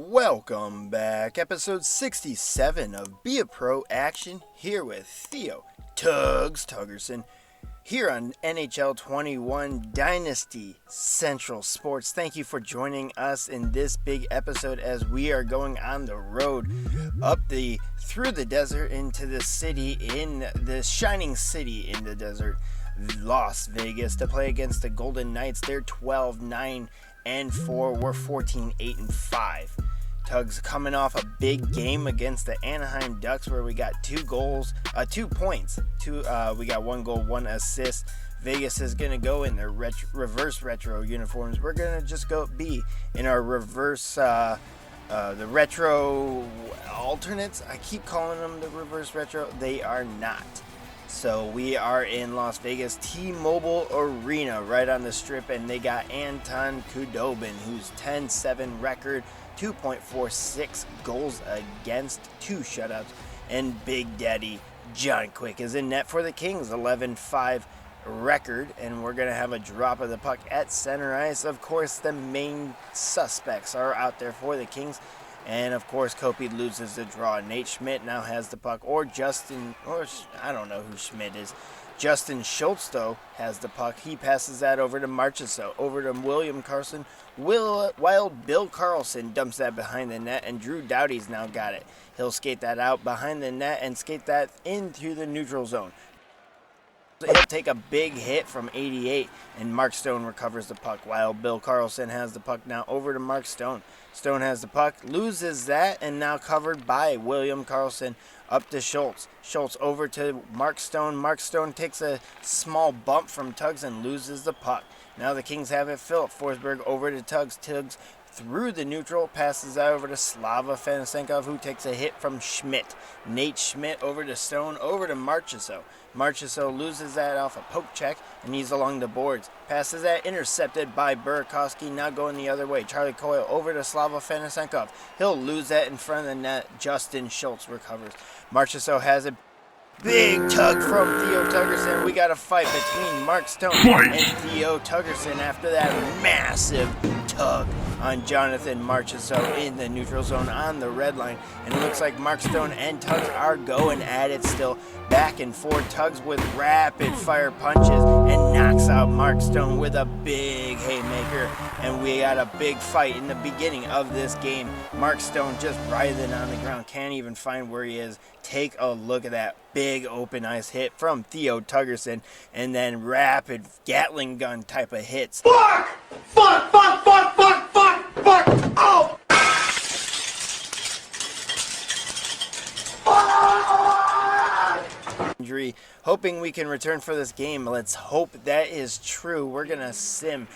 Welcome back, episode 67 of Be a Pro Action, here with Theo Tugersson, here on NHL 21 Dynasty Central Sports. Thank you for joining us in this big episode as we are going on the road through the desert into the city, in the shining city in the desert, Las Vegas, to play against the Golden Knights. They're 12-9-4. We're 14-8-5. Tugs coming off a big game against the Anaheim Ducks where we got 2 points. We got 1 goal, 1 assist. Vegas is going to go in their reverse retro uniforms. We're going to just be in our reverse, the retro alternates. I keep calling them the reverse retro. They are not. So we are in Las Vegas T-Mobile Arena right on the Strip, and they got Anton Khudobin, who's 10-7 record, 2.46 goals against, 2 shutouts, and Big Daddy John Quick is in net for the Kings, 11-5 record, and we're going to have a drop of the puck at center ice. Of course, the main suspects are out there for the Kings. And, of course, Kopi loses the draw. Nate Schmidt now has the puck. Or I don't know who Schmidt is. Justin Schultz, though, has the puck. He passes that over to Marchessault, over to William Karlsson. While Bill Karlsson dumps that behind the net, and Drew Doughty's now got it. He'll skate that out behind the net and skate that into the neutral zone. He'll take a big hit from 88, and Mark Stone recovers the puck while Bill Karlsson has the puck now over to Mark Stone. Stone has the puck, loses that, and now covered by William Karlsson up to Schultz. Schultz over to Mark Stone. Mark Stone takes a small bump from Tugs and loses the puck. Now the Kings have it. Philip Forsberg over to Tugs. Tugs through the neutral, passes that over to Slava Fanasenkov, who takes a hit from Schmidt. Nate Schmidt over to Stone, over to Marchessault. Marchessault loses that off a poke check, and he's along the boards. Passes that, intercepted by Burakovsky, now going the other way. Charlie Coyle over to Slava Fanasenkov. He'll lose that in front of the net. Justin Schultz recovers. Marchessault has it. Big tug from Theo Tugersson. We got a fight between Mark Stone and Theo Tugersson after that massive tug on Jonathan Marchessault in the neutral zone on the red line. And it looks like Mark Stone and Tugs are going at it still. Back and forth, Tugs with rapid fire punches and knocks out Mark Stone with a big haymaker. And we got a big fight in the beginning of this game. Mark Stone just writhing on the ground, can't even find where he is. Take a look at that big open ice hit from Theo Tugersson, and then rapid Gatling gun type of hits. Fuck! Fuck! Fuck! Fuck! Fuck! Fuck! Fuck! Oh! Injury. Hoping we can return for this game. Let's hope that is true. We're gonna sim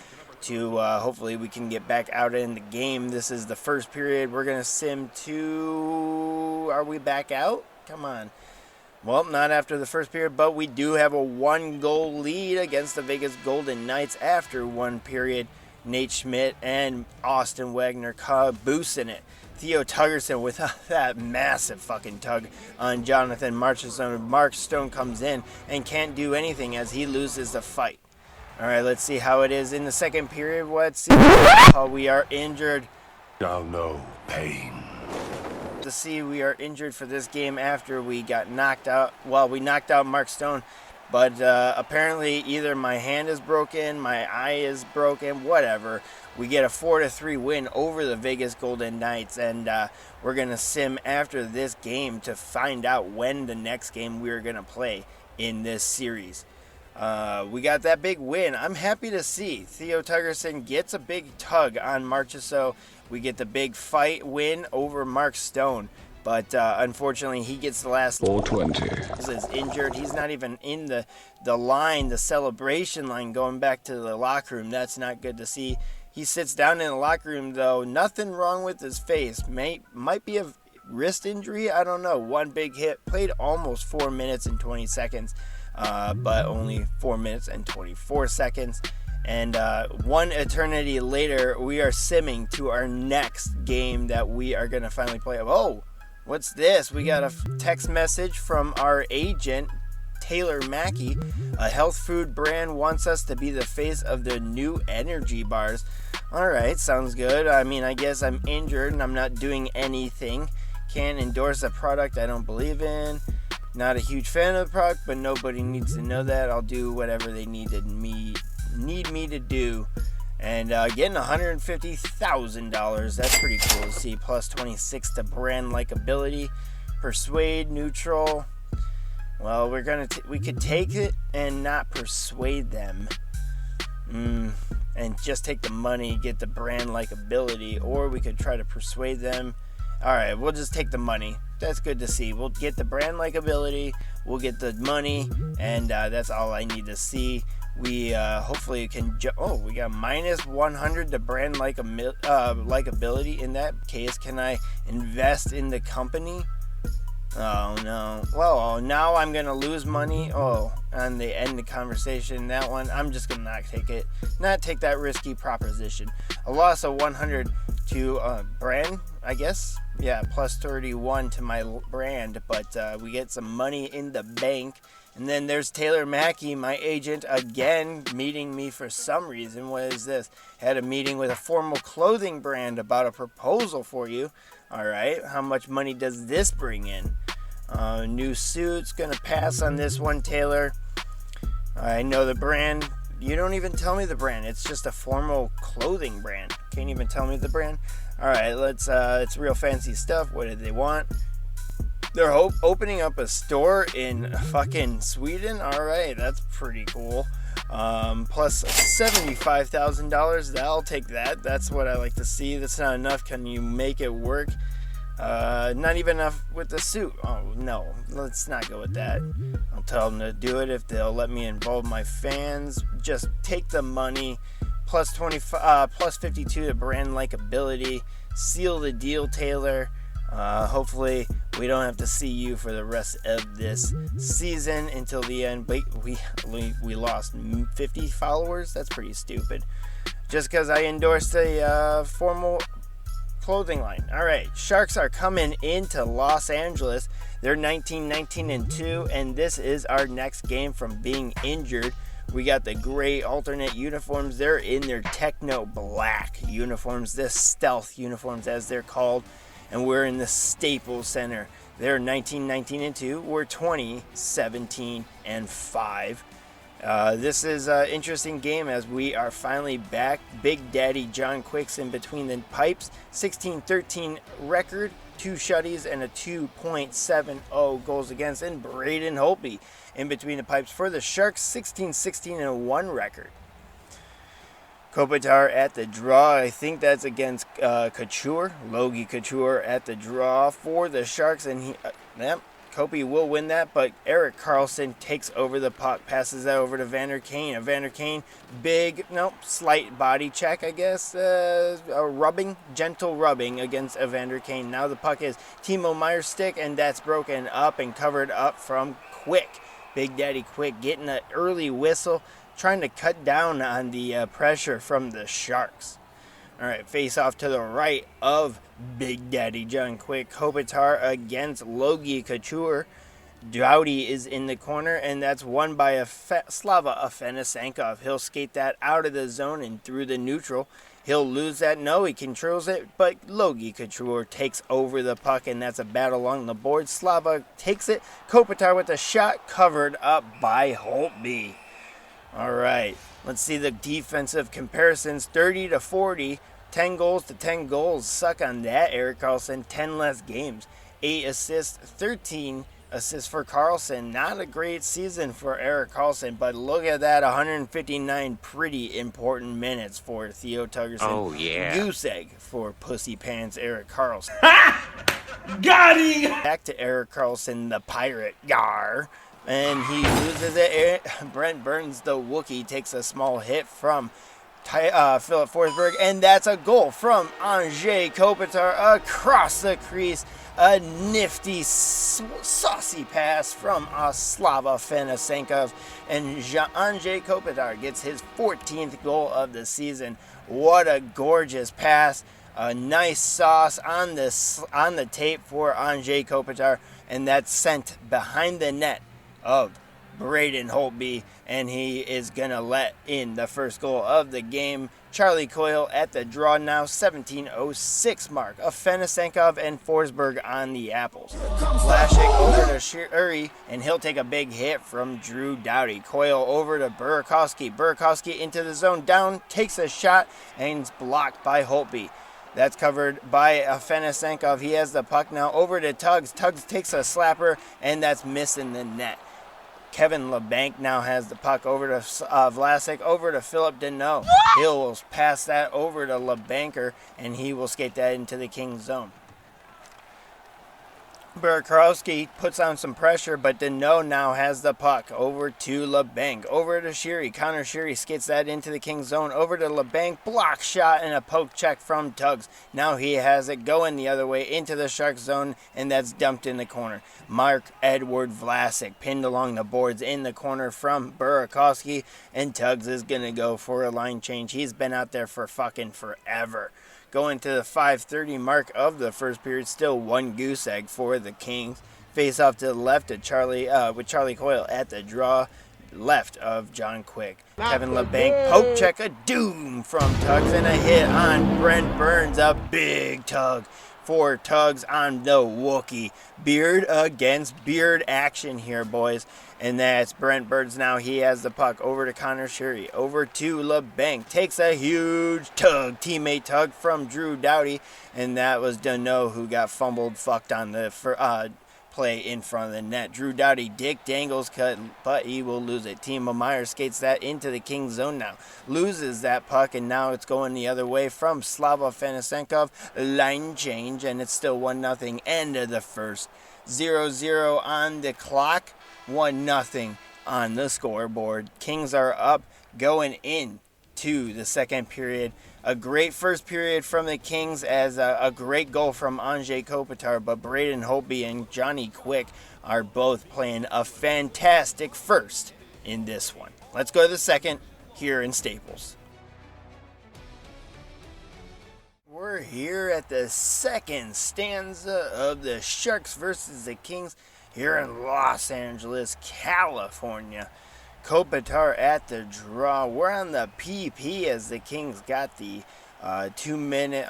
to hopefully we can get back out in the game. This is the first period. We're gonna sim to. Are we back out? Come on. Well, not after the first period, but we do have a 1-goal lead against the Vegas Golden Knights after 1 period. Nate Schmidt and Austin Wagner boosting it. Theo Tugersson with that massive fucking tug on Jonathan Marchessault. Mark Stone comes in and can't do anything as he loses the fight. All right, let's see how it is in the second period. Let's see how we are injured. Shall know pain. To see we are injured for this game after we got knocked out. Well, we knocked out Mark Stone, but apparently either my hand is broken, my eye is broken, whatever. We get a 4-3 win over the Vegas Golden Knights, and we're going to sim after this game to find out when the next game we're going to play in this series. We got that big win. I'm happy to see Theo Tugersson gets a big tug on Marchessault. We get the big fight win over Mark Stone. But unfortunately, he gets the last 420. He's injured. He's not even in the line, the celebration line, going back to the locker room. That's not good to see. He sits down in the locker room, though. Nothing wrong with his face. Might be a wrist injury. I don't know. 1 big hit. Played almost 4 minutes and 20 seconds. But only 4 minutes and 24 seconds. And 1 eternity later, we are simming to our next game that we are going to finally play. Oh, what's this? We got a text message from our agent Taylor Mackey, a health food brand, wants us to be the face of their new energy bars. Alright, sounds good. I mean, I guess I'm injured and I'm not doing anything. Can't endorse a product I don't believe in. Not a huge fan of the product, but nobody needs to know that. I'll do whatever they need me to do. And getting $150,000, that's pretty cool to see. Plus 26 to brand likability. Persuade, neutral. Well, we could take it and not persuade them. And just take the money, get the brand likability, or we could try to persuade them. Alright, we'll just take the money. That's good to see. We'll get the brand likability, we'll get the money, and that's all I need to see. We hopefully can we got minus 100 to brand likability. In that case, can I invest in the company? Oh no. Well, now I'm gonna lose money. On the end of the conversation, that one, I'm just gonna not take that risky proposition. A loss of 100 to brand, I guess. Yeah, plus 31 to my brand, but we get some money in the bank. And then there's Taylor Mackey, my agent, again meeting me for some reason. What is this? Had a meeting with a formal clothing brand about a proposal for you. All right, how much money does this bring in? New suits, gonna pass on this one, Taylor. I know the brand. You don't even tell me the brand. It's just a formal clothing brand. Can't even tell me the brand. All right, it's real fancy stuff. What did they want? They're opening up a store in fucking Sweden. All right, that's pretty cool. Plus $75,000. I'll take that. That's what I like to see. That's not enough. Can you make it work? Not even enough with the suit. Oh no, let's not go with that. I'll tell them to do it if they'll let me involve my fans. Just take the money. Plus 52 to brand likability. Seal the deal, Taylor. Hopefully we don't have to see you for the rest of this season until the end. But we lost 50 followers. That's pretty stupid. Just because I endorsed a formal clothing line. All right, Sharks are coming into Los Angeles. They're 19-19-2, and this is our next game from being injured. We got the gray alternate uniforms. They're in their techno black uniforms, the stealth uniforms as they're called, and we're in the Staples Center. They're 19-19-2. We're 20-17-5. This is an interesting game as we are finally back. Big Daddy John Quick's in between the pipes. 16-13 record, 2 shutties, and a 2.70 goals against. And Braden Holtby in between the pipes for the Sharks. 16-16-1 record. Kopitar at the draw. I think that's against Couture. Logie Couture at the draw for the Sharks. And Kopi will win that, but Erik Karlsson takes over the puck, passes that over to Evander Kane. Evander Kane, slight body check, I guess. A gentle rubbing against Evander Kane. Now the puck is Timo Meier's stick, and that's broken up and covered up from Quick. Big Daddy Quick getting an early whistle, trying to cut down on the pressure from the Sharks. All right, face off to the right of Big Daddy John Quick. Kopitar against Logie Couture. Doughty is in the corner, and that's won by Slava Afanasenkov. He'll skate that out of the zone and through the neutral. He'll lose that. No, he controls it, but Logie Couture takes over the puck, and that's a battle along the board. Slava takes it. Kopitar with a shot covered up by Holtby. All right, let's see the defensive comparisons. 30-40, 10 goals to 10 goals. Suck on that, Erik Karlsson. 10 less games. 8 assists, 13 assists for Karlsson. Not a great season for Erik Karlsson, but look at that, 159 pretty important minutes for Theo Tugersson. Oh, yeah. Goose egg for Pussy Pants Erik Karlsson. Got him! Back to Erik Karlsson, the Pirate. Yar. And he loses it. Brent Burns, the Wookiee, takes a small hit from Philip Forsberg, and that's a goal from Andrei Kopitar across the crease. A nifty, saucy pass from Slava Afanasenkov, and Andrei Kopitar gets his 14th goal of the season. What a gorgeous pass! A nice sauce on the tape for Andrei Kopitar, and that's sent behind the net of Braden Holtby, and he is going to let in the first goal of the game. Charlie Coyle at the draw now, 17:06 mark. Afanasenkov and Forsberg on the apples. Vlasic over to Shuri, and he'll take a big hit from Drew Doughty. Coyle over to Burakovsky. Burakovsky into the zone, down, takes a shot, and it's blocked by Holtby. That's covered by Afanasenkov. He has the puck now over to Tugs. Tugs takes a slapper, and that's missing the net. Kevin LeBanc now has the puck over to Vlasic, over to Philip Deneau. He'll pass that over to LeBanker, and he will skate that into the Kings zone. Burakovsky puts on some pressure, but Deneau now has the puck over to LeBanc. Over to Shiri. Connor Shiri skates that into the Kings zone. Over to LeBanc. Block shot and a poke check from Tugs. Now he has it going the other way into the Sharks zone, and that's dumped in the corner. Mark-Edward Vlasic pinned along the boards in the corner from Burakovsky, and Tugs is going to go for a line change. He's been out there for fucking forever. Going to the 5:30 mark of the first period, still one goose egg for the Kings. Face off to the left of Charlie, with Charlie Coyle at the draw, left of John Quick. Kevin LeBanc poke check, a doom from Tugs, and a hit on Brent Burns, a big tug for Tugs on the Wookiee. Beard against beard action here, boys. And that's Brent Burns now. He has the puck over to Connor Shuri. Over to LeBanc. Takes a huge tug. Teammate tug from Drew Doughty. And that was Deneau who got fucked on the play in front of the net. Drew Doughty, Dick Dangles cut, but he will lose it. Timo Meyer skates that into the Kings zone now. Loses that puck, and now it's going the other way from Slava Fanasenkov. Line change, and it's still 1-0. End of the first. 0-0 on the clock. 1-0 on the scoreboard. Kings are up going into the second period. A great first period from the Kings as a great goal from Andrzej Kopitar, but Braden Holtby and Johnny Quick are both playing a fantastic first in this one. Let's go to the second here in Staples. We're here at the second stanza of the Sharks versus the Kings here in Los Angeles, California. Kopitar at the draw. We're on the PP as the Kings got the 2 minutes,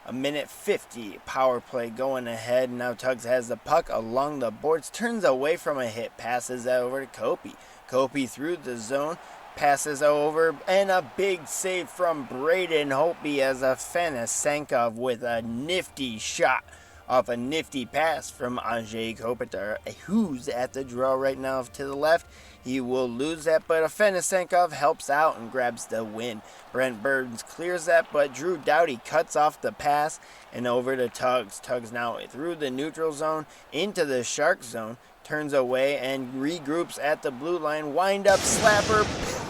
a minute 50 power play going ahead. Now Tugs has the puck along the boards, turns away from a hit, passes that over to Kopi. Kopi through the zone, passes over, and a big save from Braden Holtby as Afanasenkov with a nifty shot off a nifty pass from Andrzej Kopitar, who's at the draw right now to the left. He will lose that, but Afanasenkov helps out and grabs the win. Brent Burns clears that, but Drew Doughty cuts off the pass and over to Tugs. Tugs now through the neutral zone into the Shark zone, turns away and regroups at the blue line. Wind up slapper,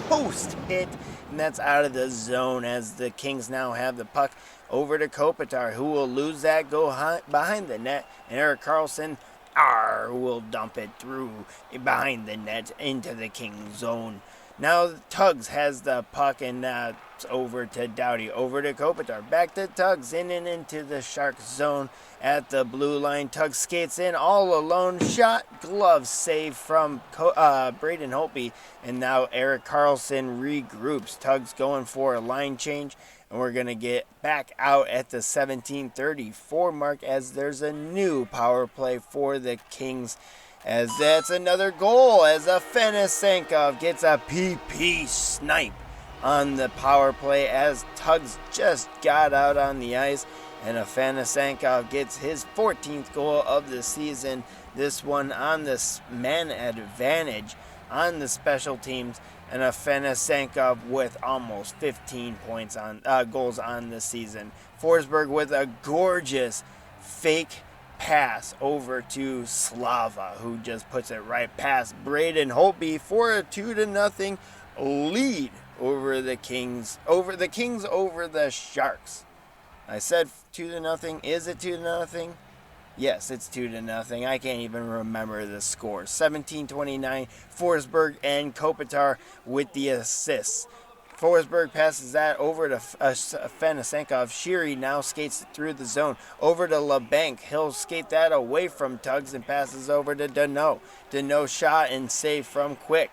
post hit, and that's out of the zone as the Kings now have the puck over to Kopitar, who will lose that, go behind the net, and Erik Karlsson will dump it through behind the net into the King zone. Now Tugs has the puck, and that's over to Doughty, over to Kopitar, back to Tugs, in and into the Shark zone at the blue line. Tugs skates in all alone, shot, glove save from Braden Holtby, and now Erik Karlsson regroups. Tugs going for a line change, and we're going to get back out at the 17:34 mark as there's a new power play for the Kings. As that's another goal as Afanasenkov gets a PP snipe on the power play as Tugs just got out on the ice. And Afanasenkov gets his 14th goal of the season. This one on this man advantage on the special teams. And Afanasenkov with almost 15 points on goals on the season. Forsberg with a gorgeous fake pass over to Slava, who just puts it right past Braden Holtby for a 2-0 lead over the Kings. Over the Sharks. I said 2-0. Is it 2-0? Yes, it's 2-0. I can't even remember the score. 17-29. Forsberg and Kopitar with the assists. Forsberg passes that over to Fanasenkov. Sheary now skates it through the zone. Over to LeBanc. He'll skate that away from Tugs and passes over to Danault. Danault shot and save from Quick.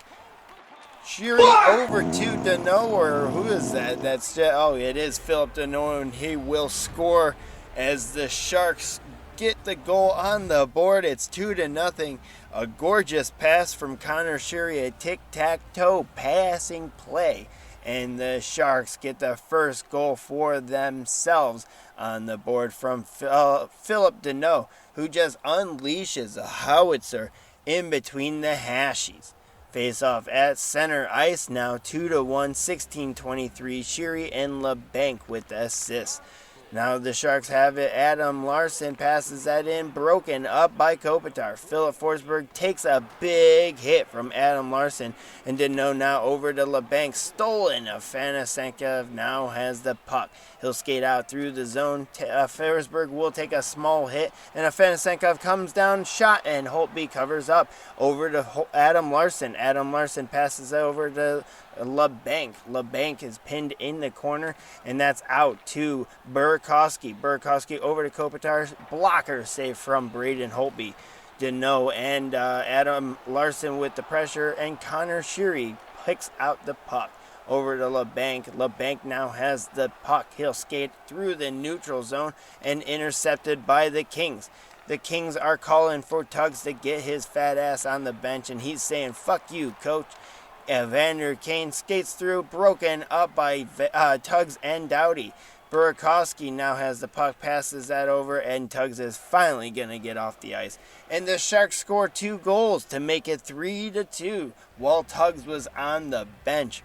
Sheary over to Danault, or who is that? It is Philip Danault, and he will score as the Sharks get the goal on the board. It's 2-0. A gorgeous pass from Connor Sheary, a tic-tac-toe passing play. And the Sharks get the first goal for themselves on the board from Philip Danault, who just unleashes a howitzer in between the hashies. Face off at center ice now, 2-1, 16-23. Sheary and LeBanc with the assists. Now the Sharks have it. Adam Larsson passes that in, broken up by Kopitar. Philip Forsberg takes a big hit from Adam Larsson, and Danault now over to LeBanc. Stolen. Fanasenkov now has the puck. He'll skate out through the zone. Forsberg will take a small hit, and Fanasenkov comes down, shot, and Holtby covers up. Over to Adam Larsson. Adam Larsson passes over to LeBanc. LeBanc is pinned in the corner, and that's out to Burakovsky. Burakovsky over to Kopitar. Blocker save from Braden Holtby. Danault and Adam Larsson with the pressure, and Connor Sheary picks out the puck. Over to LeBanc. LeBanc now has the puck. He'll skate through the neutral zone and intercepted by the Kings. The Kings are calling for Tugs to get his fat ass on the bench, and he's saying, "Fuck you, coach." Evander Kane skates through, broken up by Tugs and Doughty. Burakovsky now has the puck, passes that over, and Tugs is finally going to get off the ice. And the Sharks score 2 goals to make it 3-2 while Tugs was on the bench.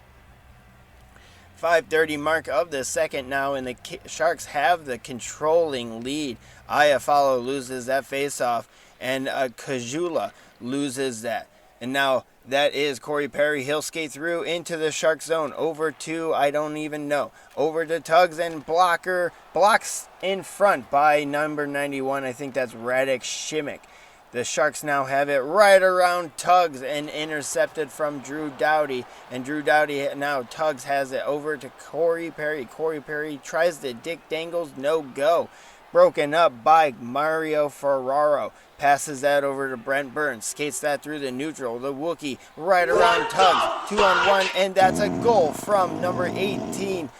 5:30 mark of the second now, and the Sharks have the controlling lead. Iafallo loses that faceoff, and Kajula loses that. And now that is Corey Perry. He'll skate through into the Shark zone. Over to, I don't even know. Over to Tugs, and blocks in front by number 91. I think that's Radek Shimmick. The Sharks now have it right around Tugs and intercepted from Drew Doughty. And Drew Doughty, now Tugs has it over to Corey Perry. Corey Perry tries the Dick Dangles, no go. Broken up by Mario Ferraro. Passes that over to Brent Burns. Skates that through the neutral. The Wookiee right around Tugs. 2-on-1, and that's a goal from number 18.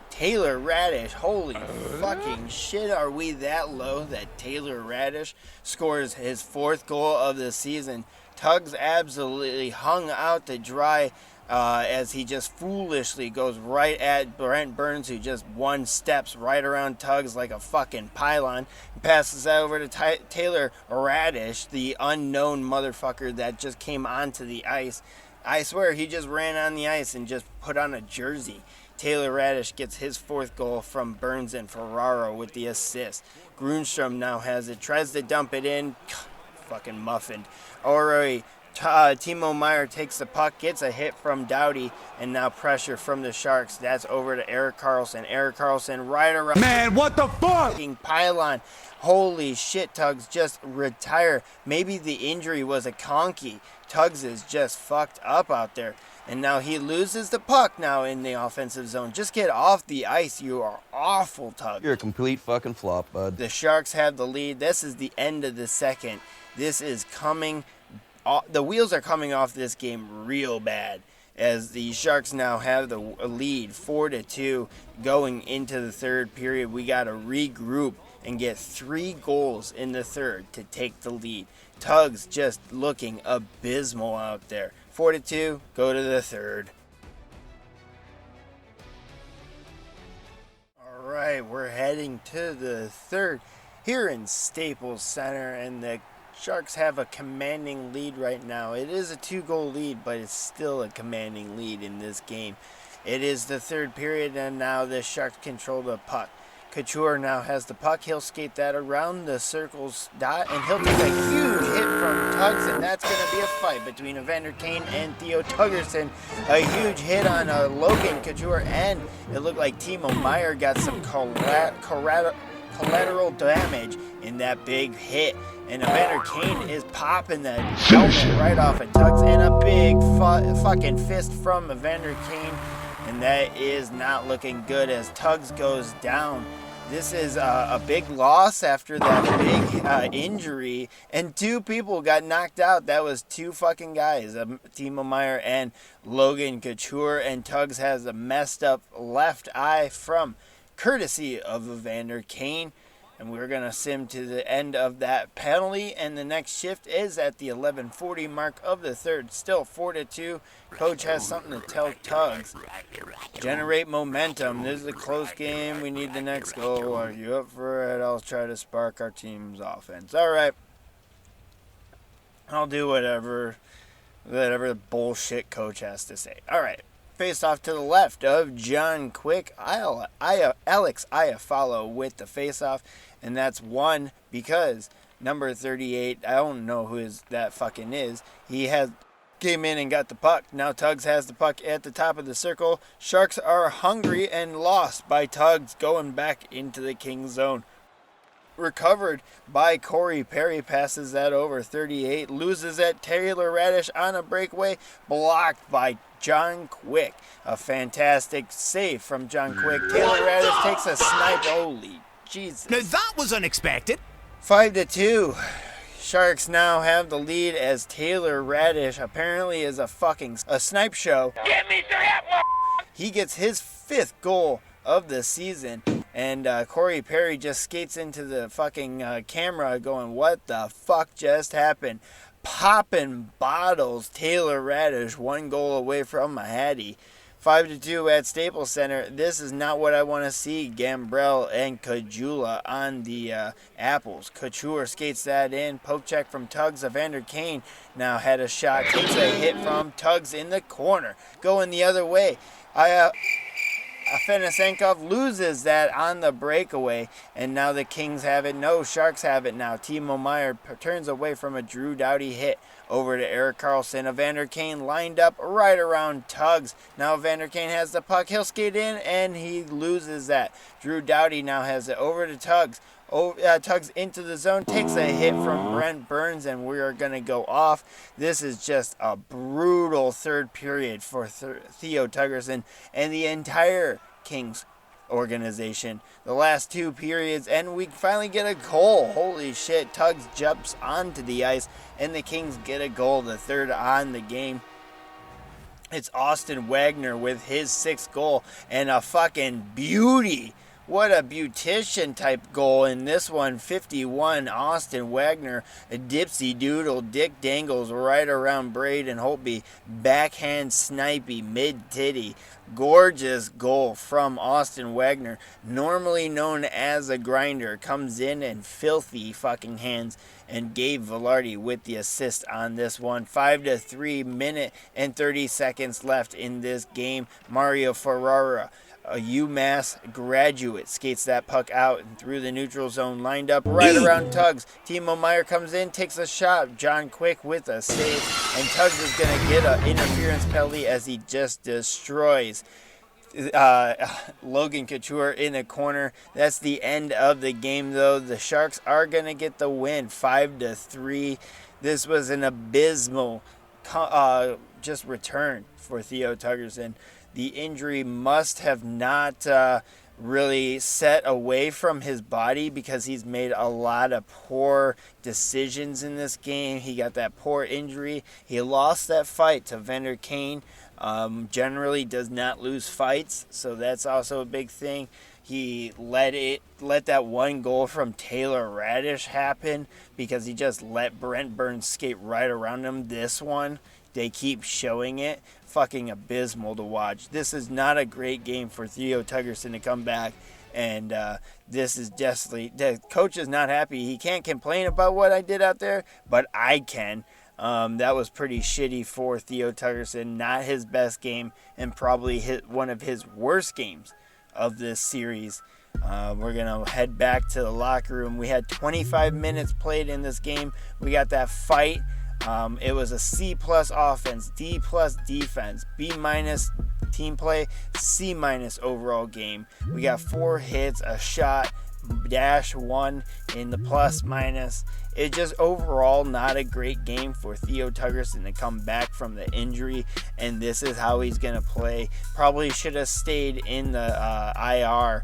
Taylor Radish. Holy fucking shit, are we that low that Taylor Radish scores his 4th goal of the season? Tugs absolutely hung out to dry as he just foolishly goes right at Brent Burns, who just steps right around Tugs like a fucking pylon. Passes that over to Taylor Radish, the unknown motherfucker that just came onto the ice. I swear he just ran on the ice and just put on a jersey. Taylor Radish gets his 4th goal from Burns and Ferraro with the assist. Grunstrom now has it, tries to dump it in. Fucking muffined. Alright, Timo Meyer takes the puck, gets a hit from Doughty, and now pressure from the Sharks. That's over to Erik Karlsson. Erik Karlsson right around. Man, what the fuck? Pylon. Holy shit, Tugs just retire. Maybe the injury was a conky. Tugs is just fucked up out there. And now he loses the puck now in the offensive zone. Just get off the ice. You are awful, Tugs. You're a complete fucking flop, bud. The Sharks have the lead. This is the end of the second. This is coming. The wheels are coming off this game real bad, as the Sharks now have the lead 4-2 going into the third period. We got to regroup and get 3 goals in the third to take the lead. Tugs just looking abysmal out there. 4-2, go to the third. All right, we're heading to the third here in Staples Center, and the Sharks have a commanding lead right now. It is a 2-goal lead, but it's still a commanding lead in this game. It is the third period, and now the Sharks control the puck. Couture now has the puck. He'll skate that around the circle's dot, and he'll take a huge hit from Tugs, and that's going to be a fight between Evander Kane and Theo Tugersson. A huge hit on Logan Couture, and it looked like Timo Meyer got some collateral damage in that big hit. And Evander Kane is popping that helmet right off of Tugs, and a big fucking fist from Evander Kane and that is not looking good as Tugs goes down. This is a big loss after that big injury, and 2 people got knocked out. That was 2 fucking guys, Timo Meier and Logan Couture, and Tugs has a messed up left eye from courtesy of Evander Kane. And we're going to sim to the end of that penalty. And the next shift is at the 11:40 mark of the third. Still 4-2. Coach has something to tell Tugs. Generate momentum. This is a close game. We need the next goal. Are you up for it? I'll try to spark our team's offense. All right. I'll do whatever bullshit coach has to say. All right. Face off to the left of John Quick. Alex Iafallo with the face off. And that's 1 because number 38, I don't know who that fucking is. He came in and got the puck. Now Tugs has the puck at the top of the circle. Sharks are hungry and lost by Tugs going back into the King zone. Recovered by Corey Perry, passes that over 38, loses at Taylor Radish on a breakaway, blocked by John Quick. A fantastic save from John Quick. Taylor Radish takes a snipe. Holy Jesus. Now that was unexpected. 5-2. Sharks now have the lead as Taylor Radish apparently is a snipe show. Get me to that. He gets his 5th goal of the season. And Corey Perry just skates into the fucking camera going, what the fuck just happened? Popping bottles. Taylor Radish 1 goal away from a Hattie. 5-2 at Staples Center. This is not what I want to see. Gambrell and Kajula on the Apples. Couture skates that in. Poke check from Tugs. Evander Kane now had a shot. Takes a hit from Tugs in the corner. Going the other way. Afanasenkov loses that on the breakaway, and now the Kings have it. No, Sharks have it now. Timo Meier turns away from a Drew Doughty hit over to Eric Carlson. Evander Kane lined up right around Tugs. Now Evander Kane has the puck. He'll skate in, and he loses that. Drew Doughty now has it over to Tugs. Tugs into the zone, takes a hit from Brent Burns, and we are going to go off. This is just a brutal third period for Theo Tugersson and the entire Kings organization. The last 2 periods, and we finally get a goal. Holy shit, Tugs jumps onto the ice, and the Kings get a goal, the 3rd on the game. It's Austin Wagner with his 6th goal, and a fucking beauty. What a beautician type goal in this one. 51, Austin Wagner, a dipsy doodle, dick dangles right around Braden Holtby, backhand snipey, mid titty. Gorgeous goal from Austin Wagner, normally known as a grinder, comes in and filthy fucking hands, and Gabe Velarde with the assist on this one. 5-3, minute and 30 seconds left in this game. Mario Ferrara, a UMass graduate, skates that puck out and through the neutral zone, lined up right around Tugs. Timo Meier comes in, takes a shot. John Quick with a save, and Tugs is going to get an interference penalty as he just destroys Logan Couture in the corner. That's the end of the game, though. The Sharks are going to get the win, 5-3. This was an abysmal just return for Theo Tugersson. The injury must have not really set away from his body because he's made a lot of poor decisions in this game. He got that poor injury. He lost that fight to Evander Kane. Generally does not lose fights, so that's also a big thing. He let that 1 goal from Taylor Radish happen because he just let Brent Burns skate right around him. This one, they keep showing it. Fucking abysmal to watch. This is not a great game for Theo Tugersson to come back, and this is definitely, the coach is not happy. He can't complain about what I did out there, but I can. That was pretty shitty for Theo Tugersson. Not his best game, and probably one of his worst games of this series. We're going to head back to the locker room. We had 25 minutes played in this game. We got that fight. It was a C+ offense, D+ defense, B- team play, C- overall game. We got 4 hits, a shot. -1 in the plus minus. It just overall not a great game for Theo Tugersson to come back from the injury, and this is how he's going to play. Probably should have stayed in the IR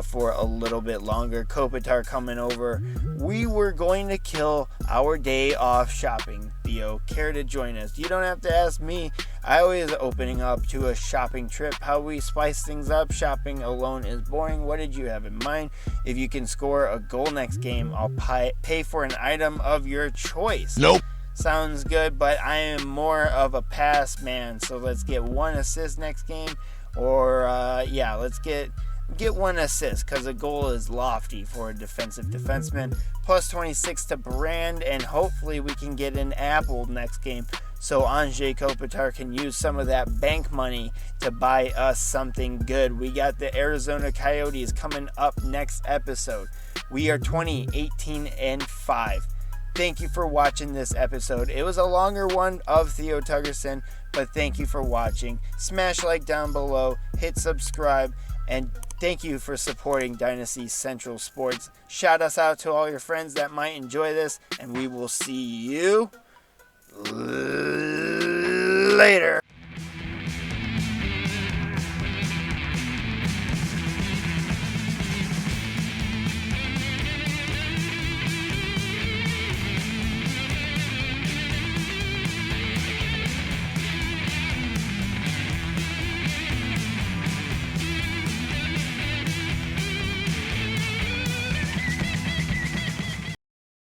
for a little bit longer. Kopitar coming over. We were going to kill our day off shopping. Theo, care to join us? You don't have to ask me. I always opening up to a shopping trip. How we spice things up. Shopping alone is boring. What did you have in mind? If you can score a goal next game, I'll pay for an item of your choice. Nope. Sounds good, but I am more of a pass man. So let's get 1 assist next game. Or, let's get 1 assist, because a goal is lofty for a defensive defenseman. Plus 26 to Brand, and hopefully we can get an apple next game so Anze Kopitar can use some of that bank money to buy us something good. We got the Arizona Coyotes coming up next episode. We are 20-18-5. Thank you for watching this episode. It was a longer one of Theo Tugersson, but thank you for watching. Smash like down below, hit subscribe, and thank you for supporting Dynasty Central Sports. Shout us out to all your friends that might enjoy this, and we will see you later.